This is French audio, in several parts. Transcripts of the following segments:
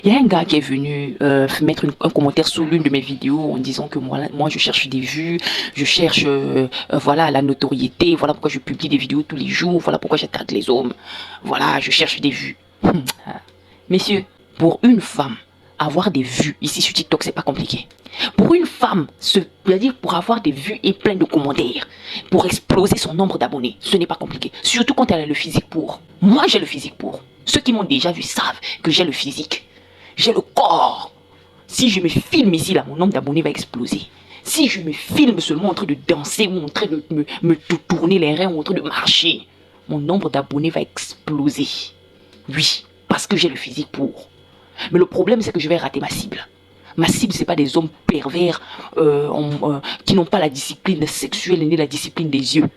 Il y a un gars qui est venu mettre un commentaire sous l'une de mes vidéos en disant que moi je cherche des vues, je cherche voilà la notoriété, voilà pourquoi je publie des vidéos tous les jours, voilà pourquoi j'attaque les hommes, voilà je cherche des vues. Messieurs, pour une femme, avoir des vues ici sur TikTok c'est pas compliqué. Pour une femme, c'est-à-dire pour avoir des vues et plein de commentaires, pour exploser son nombre d'abonnés, ce n'est pas compliqué. Surtout quand elle a le physique pour. Moi j'ai le physique pour. Ceux qui m'ont déjà vu savent que j'ai le physique. J'ai le corps. Si je me filme ici, là, mon nombre d'abonnés va exploser. Si je me filme seulement en train de danser ou en train de me tourner les reins ou en train de marcher, mon nombre d'abonnés va exploser. Oui, parce que j'ai le physique pour. Mais le problème, c'est que je vais rater ma cible. Ma cible, ce n'est pas des hommes pervers qui n'ont pas la discipline sexuelle ni la discipline des yeux.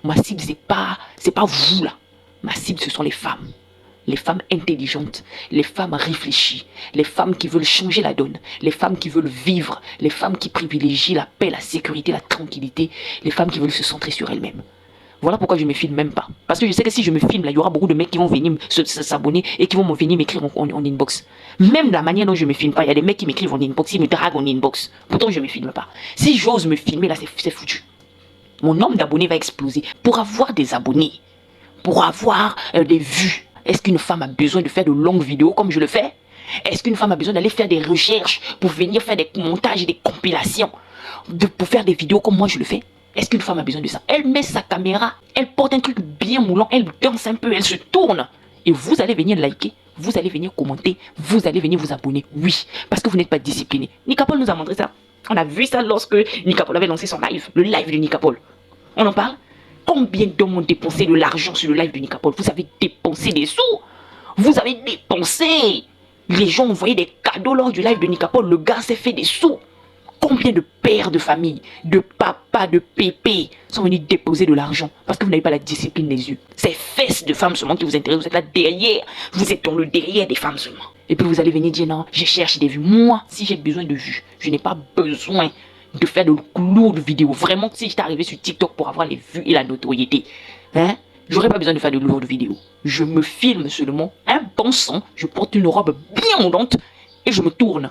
Ma cible, c'est pas vous, là. Ma cible, ce sont les femmes. Les femmes intelligentes, les femmes réfléchies, les femmes qui veulent changer la donne, les femmes qui veulent vivre, les femmes qui privilégient la paix, la sécurité, la tranquillité, les femmes qui veulent se centrer sur elles-mêmes. Voilà pourquoi je ne me filme même pas. Parce que je sais que si je me filme, là, il y aura beaucoup de mecs qui vont venir s'abonner et qui vont venir m'écrire en inbox. Même la manière dont je me filme pas, il y a des mecs qui m'écrivent en inbox, ils me draguent en inbox. Pourtant, je ne me filme pas. Si j'ose me filmer, là, c'est foutu. Mon nombre d'abonnés va exploser. Pour avoir des abonnés, pour avoir des vues, est-ce qu'une femme a besoin de faire de longues vidéos comme je le fais? Est-ce qu'une femme a besoin d'aller faire des recherches pour venir faire des montages et des compilations pour faire des vidéos comme moi je le fais? Est-ce qu'une femme a besoin de ça? Elle met sa caméra, elle porte un truc bien moulant, elle danse un peu, elle se tourne. Et vous allez venir liker, vous allez venir commenter, vous allez venir vous abonner. Oui, parce que vous n'êtes pas discipliné. Nika Paul nous a montré ça. On a vu ça lorsque Nika Paul avait lancé son live, le live de Nika Paul. On en parle? Combien d'hommes ont dépensé de l'argent sur le live de Nika Paul? Vous avez dépensé des sous. Vous avez dépensé. Les gens ont envoyé des cadeaux lors du live de Nika Paul. Le gars s'est fait des sous. Combien de pères de famille, de papas, de pépés sont venus déposer de l'argent parce que vous n'avez pas la discipline des yeux. C'est fesses de femmes seulement qui vous intéressent. Vous êtes là derrière. Vous êtes dans le derrière des femmes seulement. Et puis vous allez venir dire non, je cherche des vues. Moi, si j'ai besoin de vues, je n'ai pas besoin de faire de lourdes vidéos. Vraiment, si j'étais arrivé sur TikTok pour avoir les vues et la notoriété, j'aurais pas besoin de faire de lourdes vidéos. Je me filme seulement un bon son, je porte une robe bien moulante et je me tourne.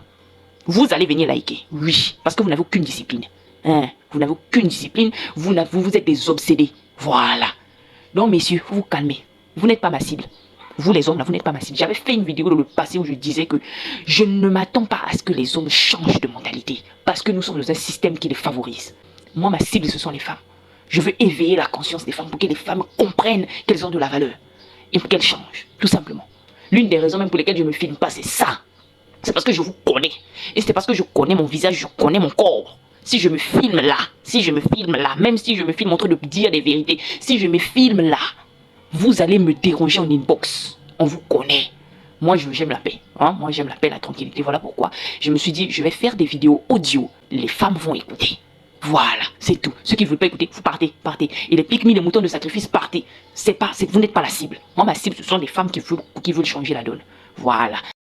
Vous allez venir liker, oui, parce que vous n'avez aucune discipline. Vous n'avez aucune discipline, vous êtes des obsédés. Voilà. Donc, messieurs, vous vous calmez. Vous n'êtes pas ma cible. Vous les hommes, là, vous n'êtes pas ma cible. J'avais fait une vidéo dans le passé où je disais que je ne m'attends pas à ce que les hommes changent de mentalité. Parce que nous sommes dans un système qui les favorise. Moi, ma cible, ce sont les femmes. Je veux éveiller la conscience des femmes pour que les femmes comprennent qu'elles ont de la valeur. Et pour qu'elles changent, tout simplement. L'une des raisons même pour lesquelles je ne me filme pas, c'est ça. C'est parce que je vous connais. Et c'est parce que je connais mon visage, je connais mon corps. Si je me filme là, même si je me filme en train de dire des vérités, si je me filme là, vous allez me déranger en inbox. On vous connaît. Moi, j'aime la paix. Moi, j'aime la paix, la tranquillité. Voilà pourquoi je me suis dit, je vais faire des vidéos audio. Les femmes vont écouter. Voilà, c'est tout. Ceux qui ne veulent pas écouter, vous partez. Et les pique-mi, les moutons de sacrifice, partez. Vous n'êtes pas la cible. Moi, ma cible, ce sont des femmes qui veulent changer la donne. Voilà.